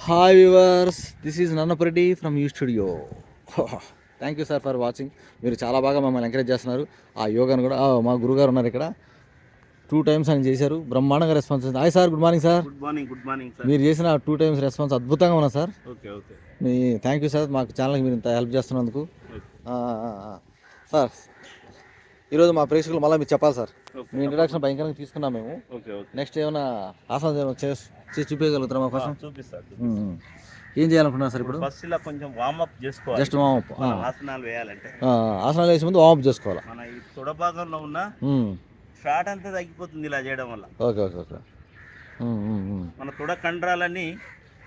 Hi viewers, this is Nannapareddy from U studio. Thank you sir for watching. మీరు చాలా బాగా మమ్మల్ని ఎంకరేజ్ చేస్తున్నారు. ఆ యోగాను కూడా మా గురుగారు ఉన్నారు ఇక్కడ, 2 times ఆయన చేశారు, బ్రహ్మాండంగా రెస్పాన్స్ ఉంది. Hi sir, good morning sir. Good morning sir. మీరు చేసిన 2 times రెస్పాన్స్ అద్భుతంగా ఉన్నా sir. Okay okay me thank you sir, మాకు ఛానల్కి మీరు ఇంత హెల్ప్ చేస్తున్నందుకు. సార్, ఈరోజు మా ప్రేక్షకులు మళ్ళీ మీరు చెప్పాలి సార్. మీ ఇంట్రడక్షన్ భయంకరంగా తీసుకున్నాం మేము. నెక్స్ట్ ఏమైనా ఆసనం చేసి చూపించగలుగుతారా మా కోసం? చూపిస్తాను. ఏం చేయాలనుకున్నారు సార్ ఇప్పుడు? ఫస్ట్ ఇలా కొంచెం వార్మప్ చేసుకోవాలి. Just warm up. ఆసనాలు వేయాలంటే ఆసనాలు వేసే ముందు వామప్ చేసుకోవాలి. మన ఈ తొడ భాగంలో ఉన్న ఫ్యాట్ అంతా తగ్గిపోతుంది ఇలా చేయడం వల్ల. Okay okay okay. మన తొడ కండరాలన్నీ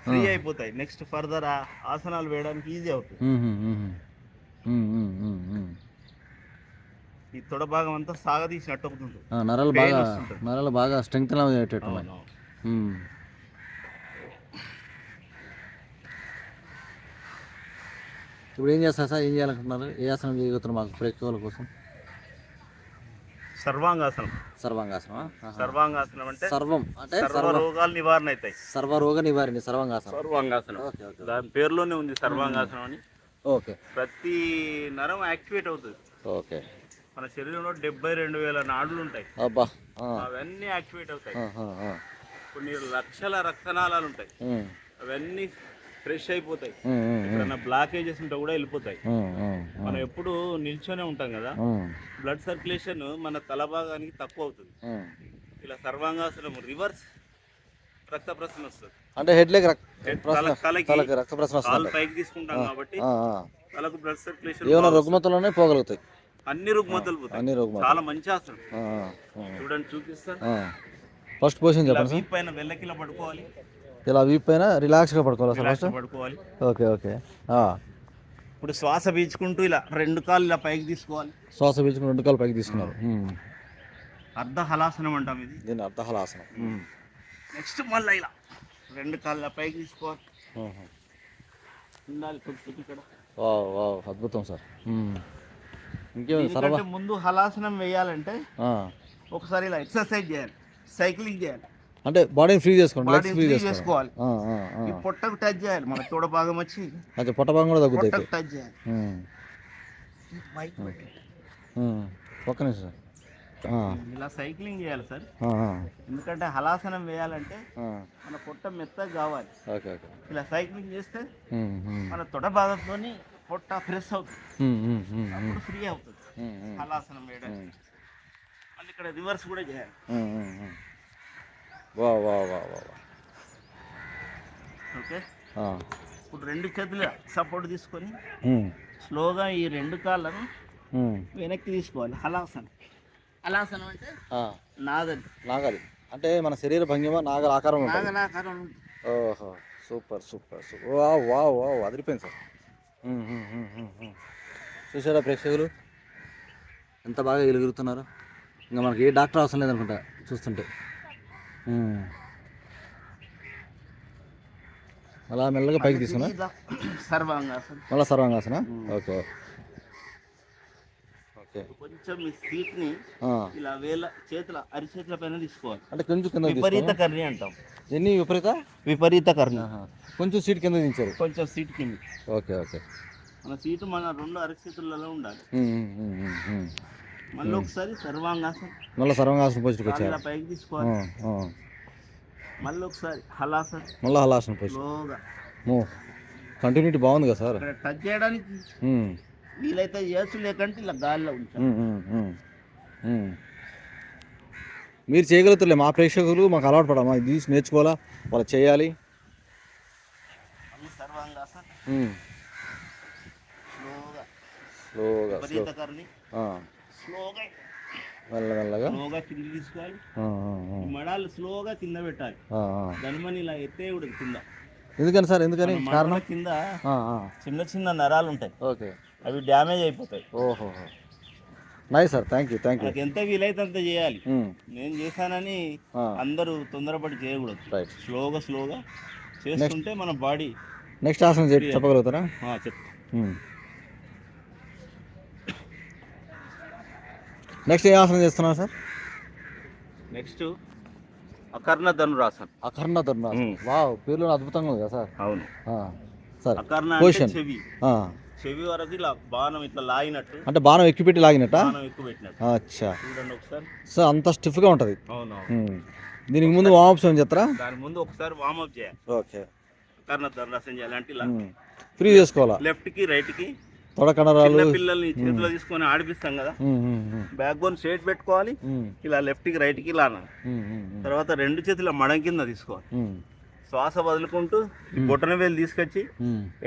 ఫ్రీ అయిపోతాయి. నెక్స్ట్ ఫర్దర్ ఆసనాలు వేయడానికి ఈజీ అవుతుంది. ఈ తొడ భాగం అంతా సాగదీసినట్టు అవుతుంది. నరాలు బాగా స్ట్రెంగ్త్ అయ్యేటట్టు. ఇప్పుడు ఏం చేస్తారు సార్? ఏం చేయాలనుకుంటున్నారు? ఏ ఆసనం చేయగలుగుతున్నారు మాకు ప్రేక్షకుల కోసం? సర్వాంగాసనం. సర్వాంగాసనం అంటే సర్వం అంటే సర్వ రోగాలు నివారణ అవుతాయి. సర్వరోగ నివారణ సర్వాంగాసనం. దాని పేరులోనే ఉంది సర్వాంగాసనం అని. ఓకే. ప్రతి నరం యాక్టివేట్ అవుతుంది. ఓకే. మన శరీరంలో 72,000 నాడులు ఉంటాయి. అబ్బా. అవన్నీ యాక్టివేట్ అవుతాయి. కొన్ని లక్షల రక్తనాళాలు ఉంటాయి. అవన్నీ ఫ్రెష్ అయిపోతాయి. ఎక్కడన్నా బ్లాకేజెస్ ఉంటే కూడా వెళ్ళిపోతాయి. మనం ఎప్పుడు నిల్చొనే ఉంటాం కదా, బ్లడ్ సర్క్యులేషన్ మన తల భాగానికి తక్కువ అవుతుంది. ఇలా సర్వాంగాసనం రివర్స్ రక్త ప్రసరణ వస్తుంది. అంటే హెడ్ లేక్ తలకి రక్త ప్రసరణ వస్తుంది. పైకి తీసుకుంటాం కాబట్టి తలకు బ్లడ్ సర్క్యులేషన్. ఏమైనా రుగ్మతలోనే పోగలుగుతాయి. అన్ని రుగ్మతలు పోతాయి. చాలా మంచి ఆసనం. చూడండి, చూపిస్తాను. ఫస్ట్ పొజిషన్ చెప్పండి. వీప్ పైన వెల్లకిలా పడుకోవాలి. ఇలా వీప్ పైన రిలాక్స్గా పడుకోవాలి సార్. ఫస్ట్ పడుకోవాలి. Okay okay. ఇప్పుడు శ్వాస పీల్చుకుంటూ ఇలా 2 కాళ్ళు ఇలా పైకి తీసుకోవాలి. శ్వాస పీల్చుకుని 2 కాళ్ళు పైకి తీసుకున్నారు. అర్ధ హలాసనం అంటాం ఇది. దీన్ని అర్ధ హలాసనం. నెక్స్ట్ మళ్ళీ ఇలా 2 కాళ్ళ పైకి తీసుకోవాలి. ఉండాలి ఇక్కడ. అద్భుతం సార్. ఇంకేమంటే ముందు హలాసనం వేయాలంటే ఒకసారి ఇలా ఎక్సర్సైజ్ చేయాలి, సైక్లింగ్ చేయాలి. అంటే బాడీని ఫ్రీ చేసుకోవాలి, ఫ్రీ చేసుకోవాలి. ఈ పొట్టకు టచ్ చేయాలి. మన తోడ భాగం వచ్చి పొట్ట భాగం కూడా తగ్గుతుంది. టచ్ చేయాలి. ఒక్క నిమిషం సార్. ఇలా సైక్లింగ్ చేయాలి సార్. ఎందుకంటే హలాసనం వేయాలంటే మన పొట్ట మెత్తగా కావాలి. ఇలా సైక్లింగ్ చేస్తే మన తొడ భాగంతో పొట్ట ప్రెస్ అవుతుంది, అప్పుడు ఫ్రీ అవుతుంది హలాసనం వేయడానికి. మళ్ళీ ఇక్కడ రివర్స్ కూడా చేయాలి. ఓకే. ఇప్పుడు 2 చేతులు సపోర్ట్ తీసుకొని స్లోగా ఈ 2 కాళ్ళను వెనక్కి తీసుకోవాలి. హలాసనం అంటే నాగలి అంటే మన శరీర భంగిమ నాగల ఆకారం. నాగలాకారం. ఓహో, సూపర్ సూపర్ సూపర్. వావ్ అదిరిపోయింది సార్. చూసారా ప్రేక్షకులు ఎంత బాగా ఎలుగుతున్నారు? ఇంకా మనకి ఏ డాక్టర్ అవసరం లేదనుకుంటా చూస్తుంటే. అలా మెల్లగా పైకి తీసుకున్నా. మళ్ళీ సర్వాంగాసన. Okay okay. కొంచెం ఈ సీట్ని ఇలా చేతుల అరిచేతుల పైన తీసుకోవాలి. అంటే కొంచెం కింద విపరీత కర్ణి అంటాం. ఎన్ని విపరీత కర్ణి. కొంచెం సీట్ కింద దించారు. కొంచెం సీట్ కింద. Okay okay. మన సీటు మన 2 అరిచేతులలో ఉండాలి. మళ్ళీ ఒకసారి సర్వాంగాసనం. మళ్ళీ సర్వాంగాసన పొజిషన్కి వచ్చారు. పైకి తీసుకోవాలి. మళ్ళీ ఒకసారి హలాసనం. మళ్ళీ హలాసన పొజిషన్. కంటిన్యూటీ బాగుంది కదా సార్. టచ్ చేయడానికి వీలైతే చేయొచ్చు, లేకంటే ఇలా గాలిలో ఉంచాలి. మీరు చేయగలుగుతారులే. మా ప్రేక్షకులు మాకు అలవాటు పడమా, ఇది నేర్చుకోవాలా, వాళ్ళు చేయాలి. సర్వాంగాసనం స్లోగా మెల్లగా కింద తీసుకోవాలి. మడాలు స్లోగా కింద పెట్టాలి. ధనుమని ఇలా ఎత్తేయకూడదు కింద. ఎందుకని సార్? ఎందుకని? కారణం కింద చిన్న చిన్న నరాలు ఉంటాయి. ఓకే. అవి డ్యామేజ్ అయిపోతాయి. ఓహో, నైస్ సార్. Thank you. నాకు ఎంత వీలైతే అంత చేయాలి. నేను చేశానని అందరూ తొందరపడి చేయకూడదు. స్లోగా చేస్తుంటే మన బాడీ. నెక్స్ట్ ఆసనం చెప్పగలుగుతారా? నెక్స్ట్ ఏ ఆసనం చేస్తున్నారు sir? Next Akarna Dhanurasan. Akarna Dhanurasan. Wow, పేర్లు అద్భుతంగా ఉంది కదా సార్. అవును. సరే, అకర్ణ అంటే క్వశ్చన్. చెవి. చెవి వరకు ఇలా బాణం ఇట్లా లాగినట్టు, అంటే బాణం ఎక్కువ పెట్టి లాగినట్ట. బాణం ఎక్కువ పెట్టినట్టు. అచ్చా, చూడండి ఒకసారి. సార్ అంత స్టిఫ్గా ఉంటుంది. అవును. దీనికి ముందు వామప్స్ అని చెప్తారా? దాని ముందు ఒకసారి వార్మప్ చేయాలి. ఓకే. అకర్ణ ధనురాసన్ చేయాలంటే ఇలా ఫ్రీ చేసుకోవాలా? లెఫ్ట్ కి రైట్ కి. తొడ కండరాలు. చిన్న పిల్లల్ని చేతిలో తీసుకొని ఆడిపిస్తాం కదా, బ్యాక్ బోన్ స్ట్రైట్ పెట్టుకోవాలి. ఇలా లెఫ్ట్ కి రైట్ కి ఇలా అనాలి. తర్వాత రెండు చేతుల మడం కింద తీసుకోవాలి. శ్వాస వదులుకుంటూ బొటన వేలు తీసుకొచ్చి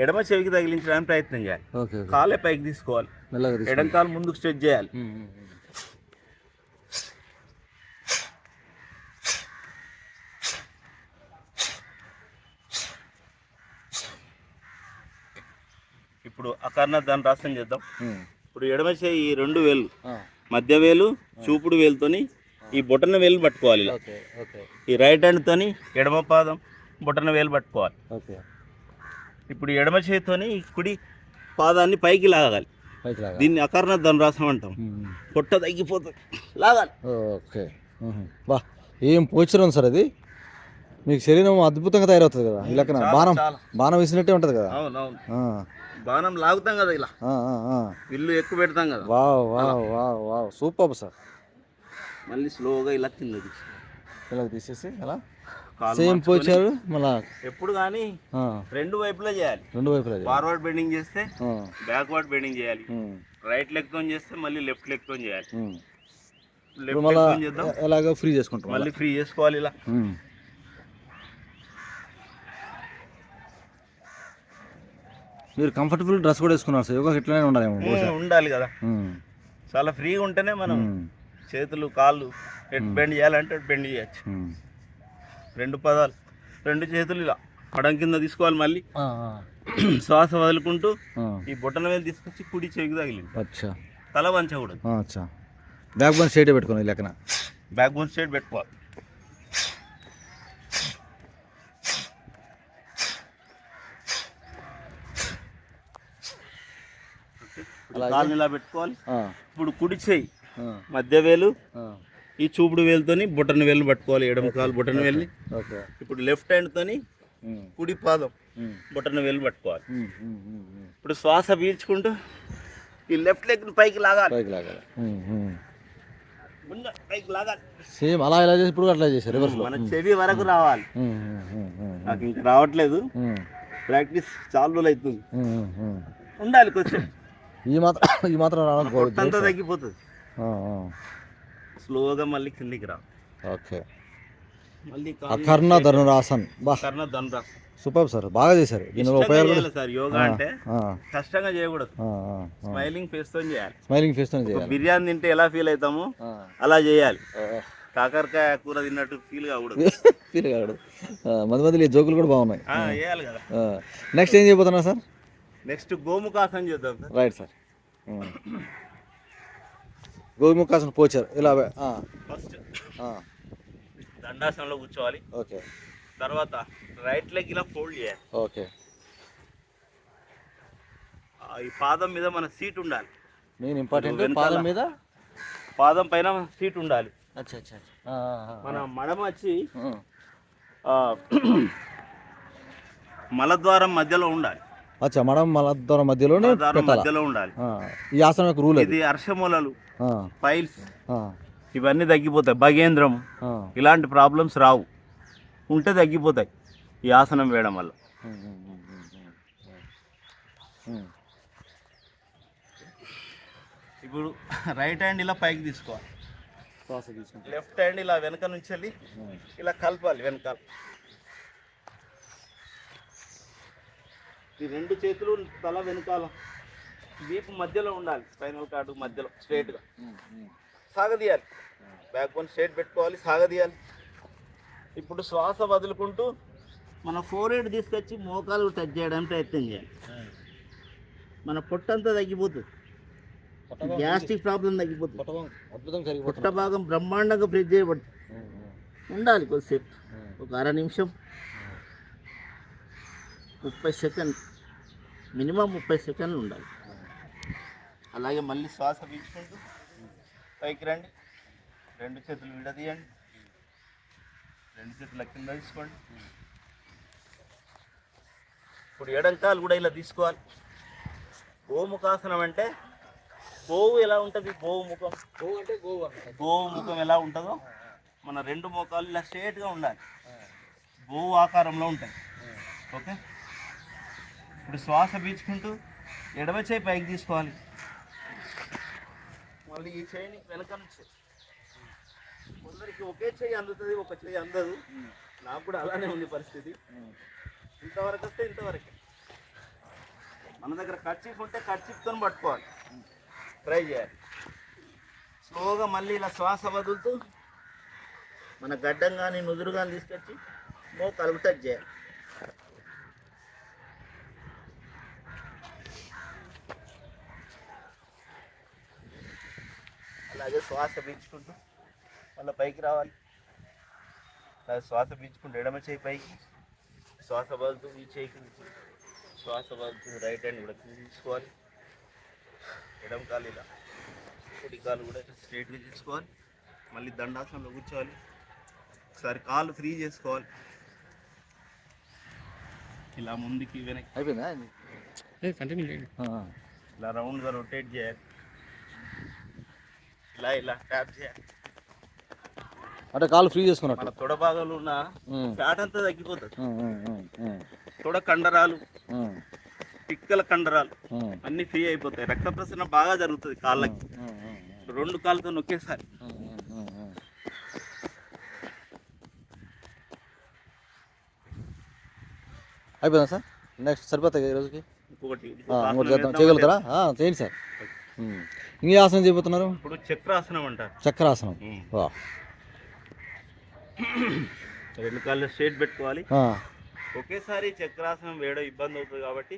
ఎడమ చెవికి తగిలించడానికి ప్రయత్నం చేయాలి. కాలే పైకి తీసుకోవాలి. ఎడం కాలు ముందుకు స్ట్రెచ్ చేయాలి. ఇప్పుడు అకర్ణ ధనురాసన్ చేద్దాం. ఇప్పుడు ఎడమ చేయి ఈ రెండు వేలు, మధ్య వేలు, చూపుడు వేలుతోని ఈ బొటన వేలు పట్టుకోవాలి. ఇలా ఈ రైట్ హ్యాండ్ తోని ఎడమ పాదం బొటన వేలు పట్టుకోవాలి. ఇప్పుడు ఎడమ చేతితోని కుడి పాదాన్ని పైకి లాగాలి. దీన్ని అకర్ణ ధనురాసనం అంటాం. పొట్ట తగ్గిపోతుంది, లాగాలి. ఓకే. బా, ఏం పోచర్ ఉంది సార్ అది. మీకు శరీరం అద్భుతంగా తయారవుతుంది కదా. ఈ లెక్కన బాణం వేసినట్టే ఉంటుంది కదా. అవునవును. బాణం లాగుతాం కదా ఇలా, విల్లు ఎక్కువ పెడతాం కదా. Wow wow wow wow, super sir. మళ్ళీ స్లోగా ఇలా కింద ఇలా తీసేసి అలా సేమ్ పోచారు మళ్ళా. ఎప్పుడు కానీ రెండు వైపులా చేయాలి. రెండు వైపులా ఫార్వర్డ్ బెండింగ్ చేస్తే బ్యాక్వర్డ్ బెండింగ్ చేయాలి. రైట్ లెగ్ తో చేస్తే మళ్ళీ లెఫ్ట్ లెగ్ తో చేయాలి. ఎలాగో ఫ్రీ చేసుకుంటాం, మళ్ళీ ఫ్రీ చేసుకోవాలి ఇలా. మీరు కంఫర్టబుల్ డ్రెస్ కూడా వేసుకున్నారు సార్. యోగా ఇట్లానే ఉండాలి కదా. చాలా ఫ్రీగా ఉంటేనే మనం చేతులు కాళ్ళు ఎటు బెండ్ చేయాలంటే బెండ్ చేయొచ్చు. రెండు పాదాలు రెండు చేతులు ఇలా పడం కింద తీసుకోవాలి. మళ్ళీ శ్వాస వదులుకుంటూ ఈ బొట్టన వేలు తీసుకొచ్చి కుడి చెవికి తగిలింది. అచ్చా, తల వంచకూడదు. అచ్చా, బ్యాక్ బోన్ స్ట్రైట్ పెట్టుకోవాలి. లెక్కన బ్యాక్ బోన్ స్ట్రైట్ పెట్టుకోవాలి. కాళ్ళు ఇలా పెట్టుకోవాలి. ఇప్పుడు కుడి చెయ్యి మధ్య వేలు ఈ చూపుడు వేలుతోని బొటన వేలు పట్టుకోవాలి. ఎడమ కాలు బొటన వేలుని. ఇప్పుడు లెఫ్ట్ హ్యాండ్ తోని కుడి పాదం బొటన వేలు పట్టుకోవాలి. ఇప్పుడు శ్వాస పీల్చుకుంటూ ఈ లెఫ్ట్ లెగ్ పైకి లాగాలి. పైకి లాగాలి. సేమ్ అలా ఇలా చేసి ఇప్పుడు అట్లా చేశారు. రివర్స్ మన చెవి వరకు రావాలి. నాకు ఇంకా రావట్లేదు, ప్రాక్టీస్ చాలా రోజులు అవుతుంది. ఉండాలి కొంచెం. ఈ మాత్రం అంతా తగ్గిపోతుంది. స్లోగా మళ్ళీ కిందికి రా. ఓకే. మళ్ళీ అకర్ణ ధనురాసన్. అకర్ణ ధనురాసన్ సూపర్ సార్, బాగా చేశారు. దీనిలో ఉపయోగాలు సార్. యోగా అంటే కష్టంగా చేయకూడదు, స్మైలింగ్ ఫేస్ తో చేయాలి. స్మైలింగ్ ఫేస్ తో చేయాలి. బిర్యానీ తింటే ఎలా ఫీల్ అవుతామో అలా చేయాలి. కాకరకాయ కూర తిన్నట్టు ఫీల్ కాకూడదు. ఫీల్ కాకూడదు. మధ్య జోకులు కూడా బాగున్నాయి. చేయాలి కదా. నెక్స్ట్ ఏం చేయబోతున్నా సార్? నెక్స్ట్ గోముఖాసనం చేద్దాం సార్. Right sir. గోముఖాసనం పోచారు ఇలా. ఫస్ట్ దండాసనంలో కూర్చోవాలి. ఓకే. తర్వాత రైట్ లెగ్ ఇలా ఫోల్డ్ చేయాలి. ఓకే. ఈ పాదం మీద మన సీట్ ఉండాలి. మెయిన్ ఇంపార్టెంట్ పాదం పైన సీట్ ఉండాలి. మన మడమ వచ్చి మలద్వారం మధ్యలో ఉండాలి. అచ్చా, మలద్వారం మధ్యలో ఉండాలి. ఈ ఆసనం యొక్క రూల్ ఇది. అర్షమూలలు, పైల్స్ ఇవన్నీ తగ్గిపోతాయి. భగేంద్రం ఇలాంటి ప్రాబ్లమ్స్ రావు, ఉంటే తగ్గిపోతాయి ఈ ఆసనం వేయడం వల్ల. ఇప్పుడు రైట్ హ్యాండ్ ఇలా పైకి తీసుకోవాలి. లెఫ్ట్ హ్యాండ్ ఇలా వెనక నుంచి వెళ్ళి ఇలా కలపాలి. వెనకాల ఈ రెండు చేతులు తల వెనకాల వీపు మధ్యలో ఉండాలి. స్పైనల్ కార్డు మధ్యలో స్ట్రైట్గా సాగదీయాలి. బ్యాక్ బోన్ స్ట్రైట్ పెట్టుకోవాలి, సాగదీయాలి. ఇప్పుడు శ్వాస వదులుకుంటూ మన ఫోర్ హెడ్ తీసుకొచ్చి మోకాలు టచ్ చేయడానికి ప్రయత్నం చేయాలి. మన పొట్టంతా తగ్గిపోతుంది, గ్యాస్ట్రిక్ ప్రాబ్లం తగ్గిపోతుంది. పొట్ట భాగం బ్రహ్మాండంగా ప్రెస్ చేయబడుతుంది. ఉండాలి కొద్దిసేపు, ఒక అర నిమిషం, 30 సెకండ్, మినిమం 30 సెకండ్లు ఉండాలి. అలాగే మళ్ళీ శ్వాస పీల్చుకుంటూ పైకి రండి. రెండు చేతులు విడదీయండి. రెండు చేతుల కింద తీసుకోండి. ఇప్పుడు ఎడంకాలు కూడా ఇలా తీసుకోవాలి. గోముఖాసనం అంటే గోవు ఎలా ఉంటుంది, గోవు ముఖం, గోవు ముఖం ఎలా ఉంటుందో మన రెండు మోకాలు ఇలా స్ట్రేట్గా ఉండాలి, గోవు ఆకారంలో ఉంటాయి. ఓకే, ఇప్పుడు శ్వాస పీల్చుకుంటూ ఎడమ చేయి పైకి తీసుకోవాలి. మళ్ళీ ఈ చేయిని వెనక నుంచి, కొందరికి ఒకే చేయి అందుతుంది, ఒక చేయి అందదు. నాకు కూడా అలానే ఉంది పరిస్థితి. ఇంతవరకు వస్తే ఇంతవరకే. మన దగ్గర కర్చీఫ్ ఉంటే కర్చీఫ్తో పట్టుకోవాలి, ట్రై చేయాలి. స్లోగా మళ్ళీ ఇలా శ్వాస వదులుతూ మన గడ్డం కానీ నుదురు కానీ తీసుకొచ్చి మోకాలు టచ్ చేయాలి. అలాగే శ్వాస పీల్చుకుంటూ మళ్ళీ పైకి రావాలి. అలాగే శ్వాస పీల్చుకుంటూ ఎడమ చేయి పైకి, శ్వాస వదులుతూ ఈ చేయికి, శ్వాస వదులుతూ రైట్ హ్యాండ్ కూడా తీసుకోవాలి. ఎడమ కాలు ఇలా, కుడి కాలు కూడా స్ట్రైట్గా తీసుకోవాలి. మళ్ళీ దండాసనంలో కూర్చోవాలి. ఒకసారి కాలు ఫ్రీ చేసుకోవాలి. ఇలా ముందుకి వెనక్కి అయిపోయిందా? కంటిన్యూ ఇలా రౌండ్గా రొటేట్ చేయాలి. ఇలా ఇలా ట్యాప్ చేయాలి. అంటే కాలు ఫ్రీ చేసుకున్నట్టు. మన తొడ భాగంలో ఉన్న ఫ్యాట్ అంతా తగ్గిపోతుంది. తొడ కండరాలు, పిక్కల కండరాలు అన్ని ఫ్రీ అయిపోతాయి. రక్త ప్రసరణ బాగా జరుగుతుంది కాళ్ళకి. రెండు కాళ్ళతో నొక్కేసారి. అయిపోయిందా సార్? నెక్స్ట్ సరిపోతాయి ఈ రోజుకి? ఇంకొకటి ఇంకోటి చేద్దాం, చేయగలుగుతారా? చేయండి సార్. ఇంకే ఆసనం చేయబోతున్నారు? ఇప్పుడు చక్రాసనం అంటారు. చక్రాసనం. వా, రెండు కాళ్ళు స్ట్రేట్ పెట్టుకోవాలి. ఒకేసారి చక్రాసనం వేయడం ఇబ్బంది అవుతుంది కాబట్టి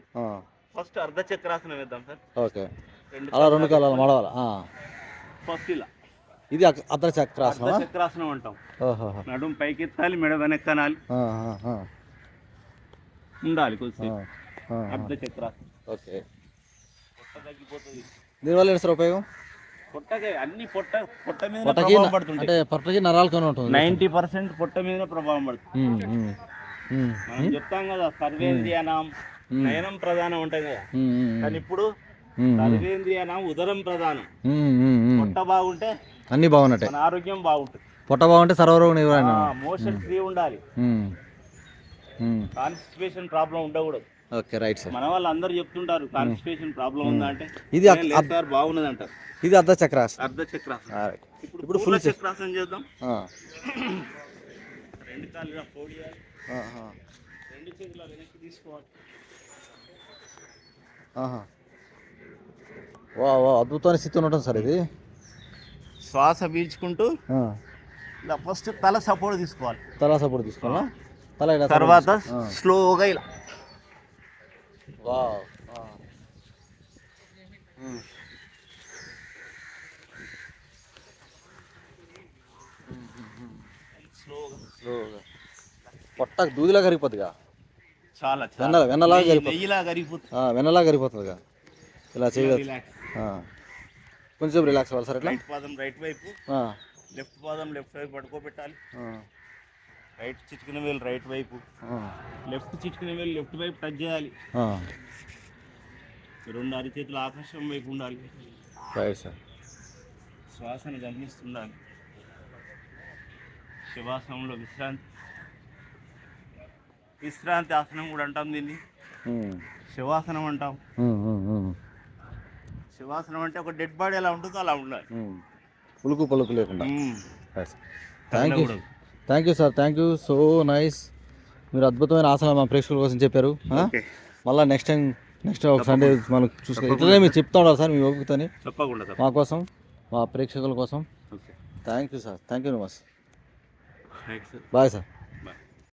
ఫస్ట్ అర్ధ చక్రాసనం వేద్దాం సార్. ఓకే, అలా రెండు కాళ్ళు మడవాలి. ఫస్ట్ ఇలా, ఇది అర్ధ చక్రాసనం. అర్ధ చక్రాసనం అంటాం. నడుము పైకి ఎత్తాలి, మెడ వెనక్కాలి, ఉండాలి కొద్దిసేపు. అర్ధ చక్రాసనం. ఓకే, పొట్ట తగ్గిపోతుంది. దీనివల్ల ఏంటి సార్ ఉపయోగం? పొట్టకి అన్ని పొట్ట మీద పొట్టకి ప్రభావం పడుతుంది. అంటే పొట్టకి నరాలకొని ఉంటుంది. 90% పొట్ట మీద ప్రభావం పడుతుంది. మనం చెప్తాం కదా సర్వేంద్రియానాం నయనం ప్రధానం ఉంటాయి కదా, కానీ ఇప్పుడు సర్వేంద్రియానాం ఉదరం ప్రధానం. పొట్ట బాగుంటే అన్ని బాగున్నట్టే, మన ఆరోగ్యం బాగుంటుంది. పొట్ట బాగుంటే సర్వరోగ నివారణ. మోషన్ ఫ్రీ ఉండాలి, కాన్స్టిపేషన్ ప్రాబ్లం ఉండకూడదు. Okay, right sir. మన వాళ్ళు అందరు చెప్తుంటారు కాన్స్టిపేషన్ ప్రాబ్లం ఉందా అంటే ఇది సార్ బాగున్నది అంటారు. ఇది అర్ధ చక్రాసనం. అర్ధ చక్రాసనం. ఇప్పుడు ఫుల్ చక్రాసనం చేద్దాం. రెండు కాళ్ళు ఇలా ఫోల్డ్ చేయాలి, రెండు చేతుల వెనక్కి తీసుకోవాలి. వా వా, అద్భుతమైన స్థితి ఉండటం సార్ ఇది. శ్వాస పీల్చుకుంటూ ఇలా ఫస్ట్ తల సపోర్ట్ తీసుకోవాలి. తల సపోర్ట్ తీసుకోవాలా? తల ఇలా తర్వాత స్లోగా ఇలా. వావ్, స్లోగా. పొట్టకు దూదిలా కరిగిపోతుందిగా. చాలా వెన్నలాగా కరిగిపోతుంది. నెయ్యిలా కరిగిపోతుంది. వెన్నలాగా కరిగిపోతుందిగా. ఇలా చేయగలరు. రిలాక్స్. కొంచెం రిలాక్స్ అవ్వాలి సార్. ఇట్లా రైట్ పాదం రైట్ వైపు, లెఫ్ట్ పాదం లెఫ్ట్ వైపు పడుకోబెట్టాలి. రైట్ చిటికిన వేలు రైట్ వైపు, లెఫ్ట్ చిటికిన వేలు లెఫ్ట్ వైపు టచ్ చేయాలి. రెండు అరిచేతులు ఆకాశం వైపు ఉండాలి. Right sir. శ్వాసను గమనిస్తుండాలి. శివాసనంలో విశ్రాంతి ఆసనం కూడా అంటాం దీన్ని. శివాసనం అంటాం. శివాసనం అంటే ఒక డెడ్ బాడీ ఎలా ఉంటుందో అలా ఉండాలి, పులుకు పలుకు లేకుండా. Thank you sir, thank you, so nice. మీరు అద్భుతమైన ఆసనాలు మా ప్రేక్షకుల కోసం చెప్పారు. మళ్ళీ నెక్స్ట్ ఒక సండే మనం చూసుకోవాలి. ఇట్లనే మీరు చెప్తా ఉండాలి సార్ మీ ఓపికతోని, తప్పకుండా మా కోసం, మా ప్రేక్షకుల కోసం. Thank you sir, thank you very much. Bye sir.